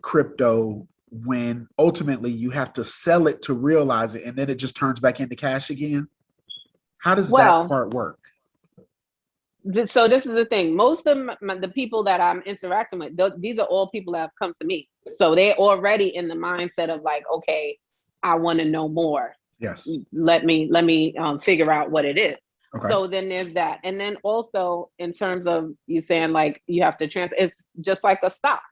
crypto when ultimately you have to sell it to realize it and then it just turns back into cash again? How does that part work? So this is the thing. Most of the people that I'm interacting with, these are all people that have come to me. So they're already in the mindset of like, okay, I want to know more. Yes. Let me figure out what it is. Okay. So then there's that. And then also in terms of you saying like you have to transfer, it's just like a stock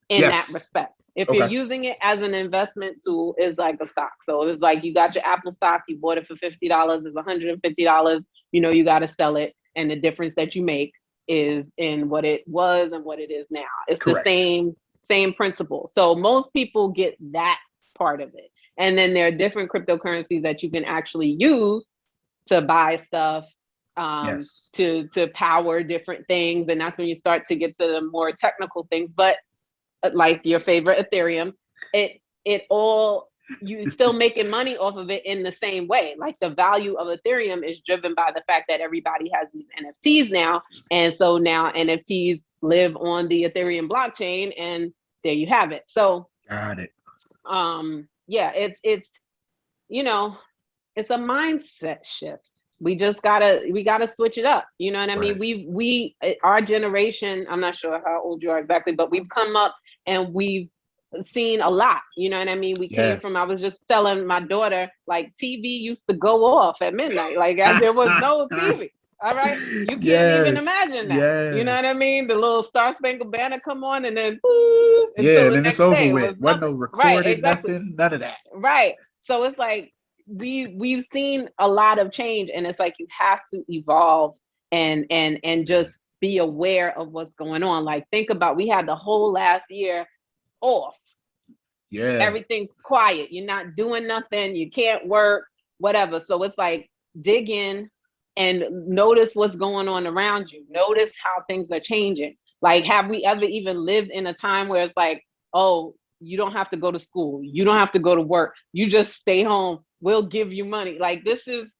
in that respect. If you're using it as an investment tool, it's like a stock. So it's like you got your Apple stock, you bought it for $50, it's $150, you got to sell it. And the difference that you make is in what it was and what it is now. It's correct. The same principle. So most people get that part of it. And then there are different cryptocurrencies that you can actually use to buy stuff, to power different things. And that's when you start to get to the more technical things. But like your favorite Ethereum, you're still making money off of it in the same way. Like the value of Ethereum is driven by the fact that everybody has these NFTs now. And so now NFTs live on the Ethereum blockchain, and there you have it. So got it. It's a mindset shift. We gotta switch it up. You know what I mean? We our generation, I'm not sure how old you are exactly, but we've come up and we've seen a lot, you know what I mean? We came from, I was just telling my daughter, like TV used to go off at midnight, like there was no TV. All right, you can't even imagine that. You know what I mean? The little Star Spangled Banner come on, and then until the next day, it was wasn't no recording, nothing, none of that. Right. So it's like we've seen a lot of change, and it's like you have to evolve and just be aware of what's going on. Like, think about, we had the whole last year off. Yeah. Everything's quiet. You're not doing nothing. You can't work, whatever. So it's like, dig in and notice what's going on around you. Notice how things are changing. Like, have we ever even lived in a time where it's like, oh, you don't have to go to school. You don't have to go to work. You just stay home. We'll give you money. Like, this is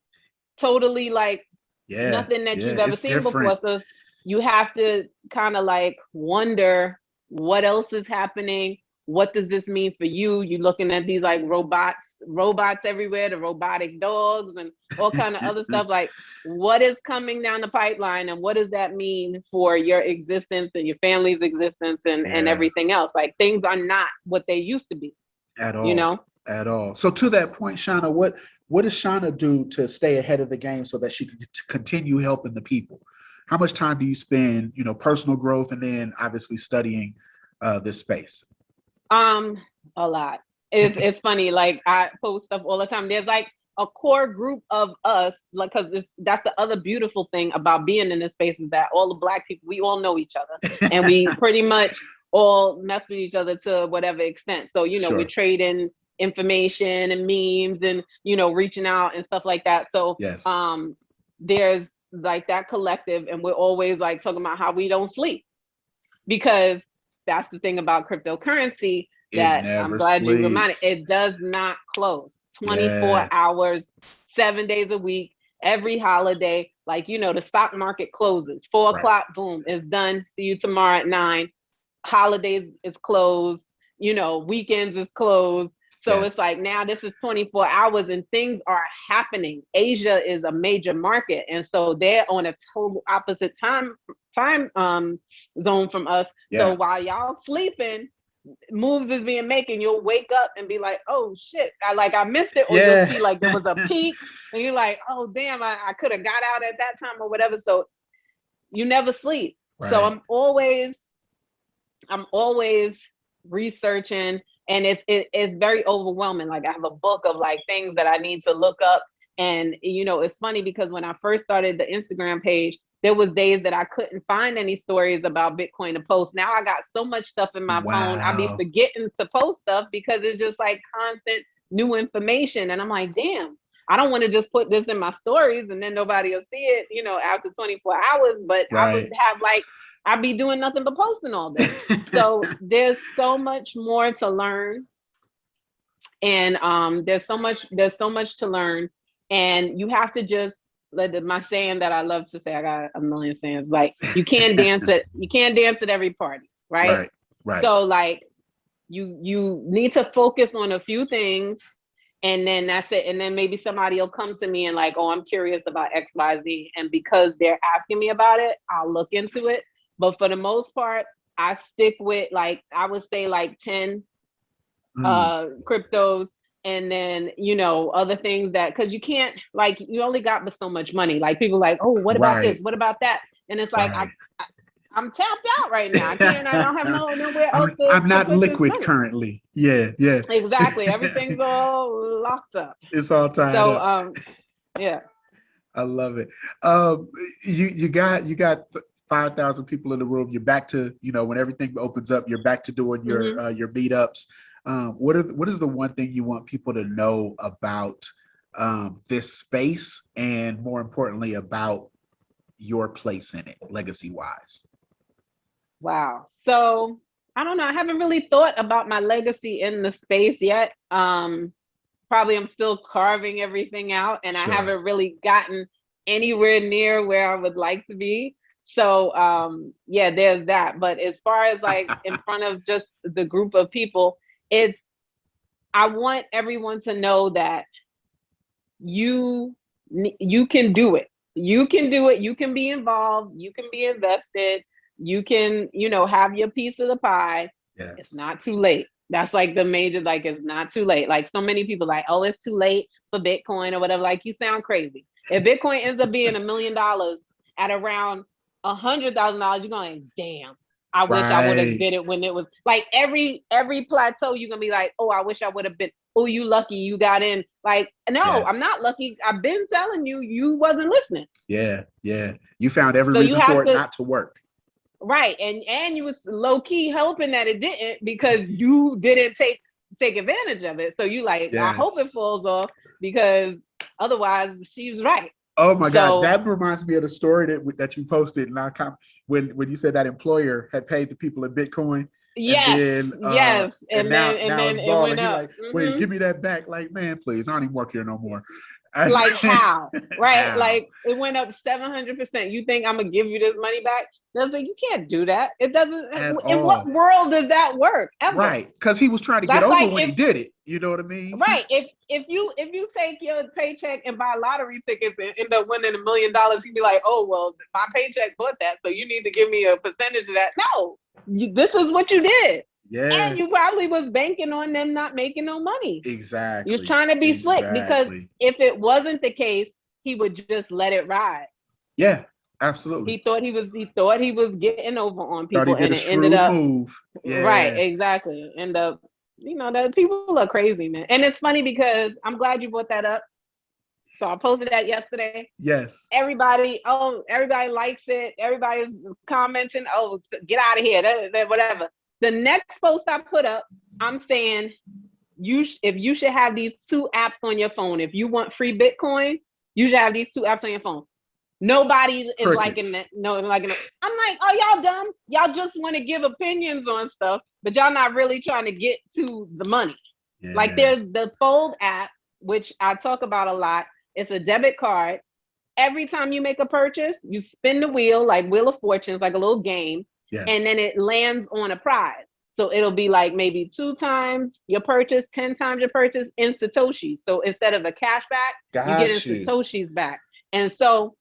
totally like nothing that you've ever seen before. So you have to kind of like wonder what else is happening. What does this mean for you? You're looking at these like robots everywhere, the robotic dogs and all kind of other stuff. Like, what is coming down the pipeline, and what does that mean for your existence and your family's existence and everything else? Like, things are not what they used to be. At all. You know? At all. So to that point, Shanah, what does Shanah do to stay ahead of the game so that she can continue helping the people? How much time do you spend, personal growth and then obviously studying this space? A lot. It's funny. Like, I post stuff all the time. There's like a core group of us, like, because that's the other beautiful thing about being in this space, is that all the Black people, we all know each other, and we pretty much all mess with each other to whatever extent. So we're trading information and memes and reaching out and stuff like that. So there's like that collective, and we're always like talking about how we don't sleep, because that's the thing about cryptocurrency that I'm glad you reminded. It does not close. 24 hours, 7 days a week, every holiday. Like, the stock market closes 4 o'clock, boom, it's done. See you tomorrow at 9. Holidays is closed. Weekends is closed. So it's like, now this is 24 hours and things are happening. Asia is a major market, and so they're on a total opposite time zone from us. So while y'all sleeping, moves is being made, and you'll wake up and be like, oh shit, I missed it. Or you'll see like there was a peak and you're like, oh damn, I could have got out at that time or whatever. So you never sleep. So I'm always researching, and it's very overwhelming. Like, I have a book of like things that I need to look up. And it's funny because when I first started the Instagram page, there was days that I couldn't find any stories about Bitcoin to post. Now I got so much stuff in my phone, I be forgetting to post stuff because it's just like constant new information. And I'm like, damn, I don't want to just put this in my stories and then nobody will see it, after 24 hours. But I would have like, I'd be doing nothing but posting all day. So there's so much more to learn. And there's so much to learn. And you have to just my saying that I love to say, I got a million sayings, like, you can't dance at every party, right? So like you need to focus on a few things, and then that's it. And then maybe somebody will come to me and like, oh, I'm curious about XYZ, and because they're asking me about it, I'll look into it. But for the most part, I stick with, like, I would say like 10 cryptos, and then other things that, because you can't, like, you only got but so much money. Like, people like, oh, what about this, what about that? And it's like, I'm tapped out right now. I don't have nowhere else I'm not liquid currently. Exactly. Everything's all locked up. It's all tied up. Yeah, I love it. You got 5,000 people in the room. You're back to, when everything opens up, you're back to doing your meetups. What is the one thing you want people to know about this space, and more importantly about your place in it, legacy wise? Wow. So I don't know. I haven't really thought about my legacy in the space yet. Probably I'm still carving everything out, and I haven't really gotten anywhere near where I would like to be. So there's that. But as far as like in front of just the group of people, I want everyone to know that you can do it. You can do it. You can be involved. You can be invested. You can, have your piece of the pie. It's not too late. That's like the major, like it's not too late. Like so many people like, oh, it's too late for Bitcoin or whatever. Like you sound crazy. If Bitcoin ends up being $1 million at around $100,000, you're going, damn, I wish I would have did it when it was like every plateau. You're gonna be like, oh, I wish I would have been. Oh, you lucky you got in. Like, no, yes. I'm not lucky. I've been telling you, you wasn't listening. Yeah. You found every reason for it not to work. Right, and you was low key hoping that it didn't because you didn't take advantage of it. So you like, yes. I hope it falls off because otherwise she was right. Oh my God, that reminds me of the story that you posted when you said that employer had paid the people in Bitcoin. Yes, and then it went up. Like, wait, give me that back. Like, man, please, I don't even work here no more. Like how? Right? How? Like it went up 700%. You think I'm gonna give you this money back? That's like, you can't do that. It doesn't. In what world does that work? Ever? Right? Because he was trying to get over like when he did it. You know what I mean? Right. If you take your paycheck and buy lottery tickets and end up winning $1 million, he'd be like, oh well, my paycheck bought that, so you need to give me a percentage of that. No, this is what you did. Yeah. And you probably was banking on them not making no money. Exactly. You're trying to be slick because if it wasn't the case, he would just let it ride. Yeah, absolutely. He thought he was getting over on people, and it ended up move. Yeah. Right, exactly. End up, the people are crazy, man. And it's funny because I'm glad you brought that up. So I posted that yesterday. Yes. Everybody likes it. Everybody's commenting, oh, get out of here, whatever. The next post I put up, I'm saying if you should have these 2 apps on your phone. If you want free Bitcoin, you should have these 2 apps on your phone. Nobody is liking that. No, liking it. I'm like, oh, y'all dumb. Y'all just want to give opinions on stuff, but y'all not really trying to get to the money. Yeah. Like there's the Fold app, which I talk about a lot. It's a debit card. Every time you make a purchase, you spin the wheel, like Wheel of Fortunes, like a little game. Yes. And then it lands on a prize. So it'll be like maybe 2 times your purchase, 10 times your purchase in Satoshis. So instead of a cash back, you get in Satoshis back. And so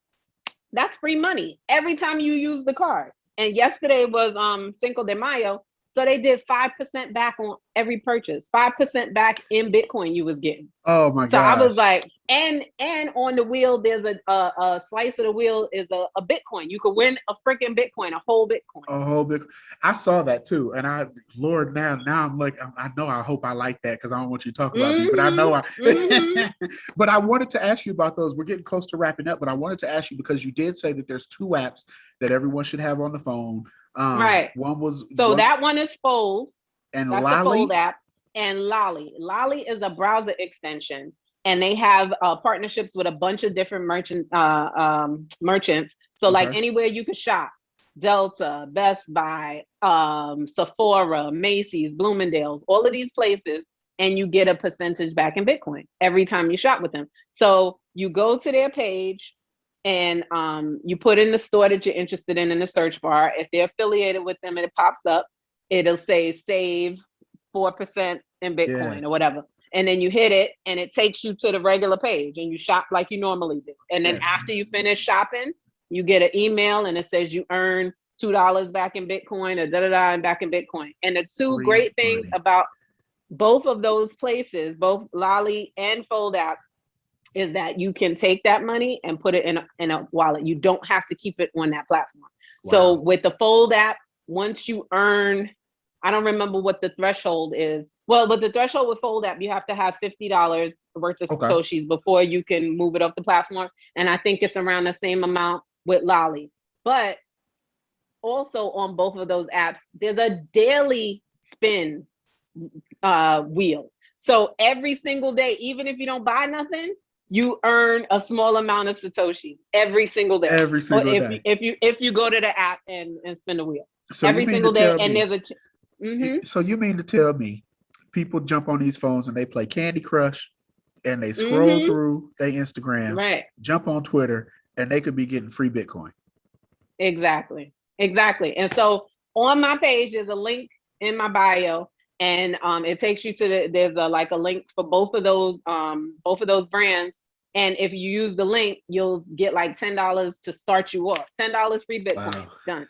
that's free money every time you use the card. And yesterday was Cinco de Mayo. So they did 5% back on every purchase, 5% back in Bitcoin you was getting. Oh my god! So I was like, and on the wheel, there's a slice of the wheel is a Bitcoin. You could win a freaking Bitcoin, a whole Bitcoin. A whole Bitcoin. I saw that too, and now I'm like, I hope I like that because I don't want you to talk about me, but I know But I wanted to ask you about those. We're getting close to wrapping up, but I wanted to ask you because you did say that there's 2 apps that everyone should have on the phone. Right. That one is Fold. And that's Loli? The Fold app. And Loli. Loli is a browser extension, and they have partnerships with a bunch of different merchants. So like anywhere you could shop, Delta, Best Buy, Sephora, Macy's, Bloomingdale's, all of these places, and you get a percentage back in Bitcoin every time you shop with them. So you go to their page, and you put in the store that you're interested in the search bar. If they're affiliated with them and it pops up, it'll say save 4% in Bitcoin or whatever. And then you hit it and it takes you to the regular page and you shop like you normally do. And then after you finish shopping, you get an email and it says you earn $2 back in Bitcoin or and back in Bitcoin. And the 2 great things about both of those places, both Loli and Fold app, is that you can take that money and put it in a wallet. You don't have to keep it on that platform. Wow. So with the Fold app, once you earn, I don't remember what the threshold is. Well, but the threshold with Fold app, you have to have $50 worth of Satoshis before you can move it off the platform. And I think it's around the same amount with Loli. But also on both of those apps, there's a daily spin wheel. So every single day, even if you don't buy nothing, you earn a small amount of Satoshis every single day. Every single day. If you go to the app and spin the wheel. So every single day, and there's So you mean to tell me people jump on these phones and they play Candy Crush and they scroll through their Instagram, jump on Twitter, and they could be getting free Bitcoin. Exactly. And so on my page, there's a link in my bio. And it takes you to there's a link for both of those brands. And if you use the link, you'll get like $10 to start you off. $10 free Bitcoin. Wow. Done.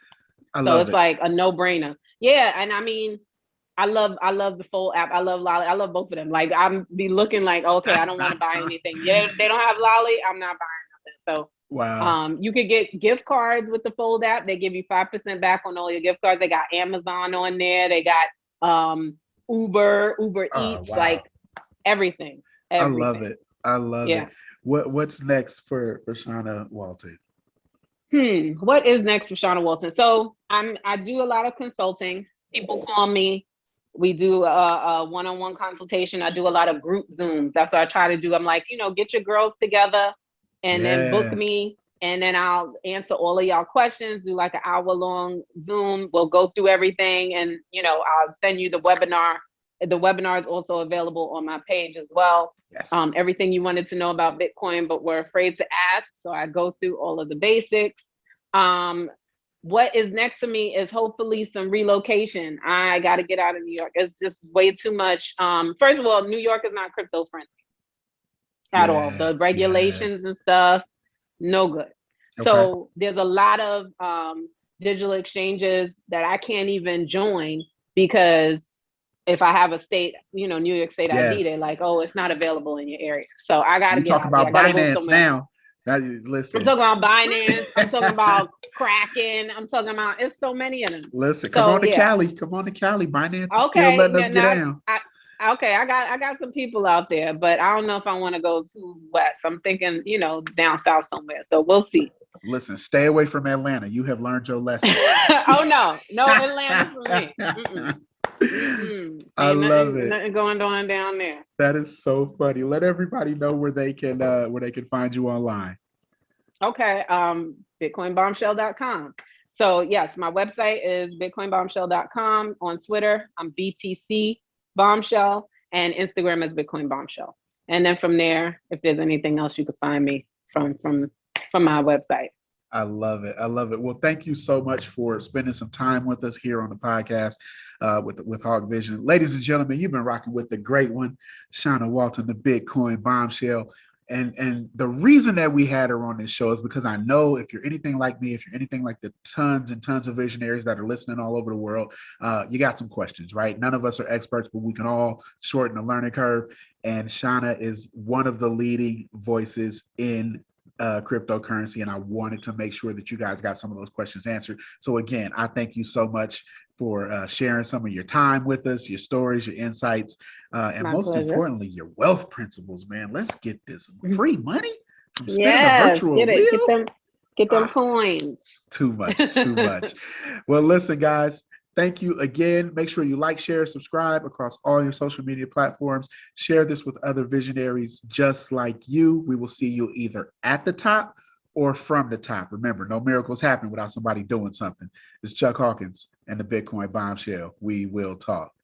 So it's like a no-brainer. Yeah. And I mean, I love the Fold app. I love Loli. I love both of them. Like I'm be looking like, okay, I don't want to buy anything. Yeah, they don't have Loli. I'm not buying nothing. So wow. You could get gift cards with the Fold app. They give you 5% back on all your gift cards. They got Amazon on there. They got Uber Eats, Wow. like everything. I love it. I love Yeah. it. What's next for Shanah Walton? What is next for Shanah Walton? So I do a lot of consulting. People call me. We do a one-on-one consultation. I do a lot of group Zooms. That's what I try to do. I'm like, get your girls together and then book me. And then I'll answer all of y'all questions, do like an hour-long Zoom. We'll go through everything. And, I'll send you the webinar. The webinar is also available on my page as well. Yes. Everything you wanted to know about Bitcoin, but were afraid to ask. So I go through all of the basics. What is next to me is hopefully some relocation. I got to get out of New York. It's just way too much. First of all, New York is not crypto friendly at all. The regulations and stuff, no good. Okay. So there's a lot of digital exchanges that I can't even join because if I have a state, New York State ID, they're like, oh, it's not available in your area. So I got to get out. Talk about Binance now. Listen. I'm talking about Binance. I'm talking about Kraken. I'm talking about, it's so many of them. Listen, come on to Cali. Come on to Cali. Binance is still letting us get down. I got some people out there, but I don't know if I want to go too west. I'm thinking, down south somewhere. So we'll see. Listen, stay away from Atlanta. You have learned your lesson. Oh, no Atlanta for me. I love it. Nothing going on down there. That is so funny. Let everybody know where they can find you online. Okay, BitcoinBombshell.com. So yes, my website is BitcoinBombshell.com. On Twitter, I'm BTC Bombshell, and Instagram is Bitcoin Bombshell. And then from there, if there's anything else, you can find me from my website. I love it. I love it. Well, thank you so much for spending some time with us here on the podcast with Hawk Vision. Ladies and gentlemen, you've been rocking with the great one, Shanah Walton, the Bitcoin Bombshell. And the reason that we had her on this show is because I know if you're anything like me, if you're anything like the tons and tons of visionaries that are listening all over the world, you got some questions, right? None of us are experts, but we can all shorten the learning curve. And Shanah is one of the leading voices in cryptocurrency, and I wanted to make sure that you guys got some of those questions answered. So again, I thank you so much for sharing some of your time with us, your stories, your insights, and most importantly, your wealth principles, man. Let's get this free money from spinning a virtual wheel. Get them coins. Too much. Well, listen, guys. Thank you again. Make sure you like, share, subscribe across all your social media platforms. Share this with other visionaries just like you. We will see you either at the top or from the top. Remember, no miracles happen without somebody doing something. It's Chuck Hawkins and the Bitcoin Bombshell. We will talk.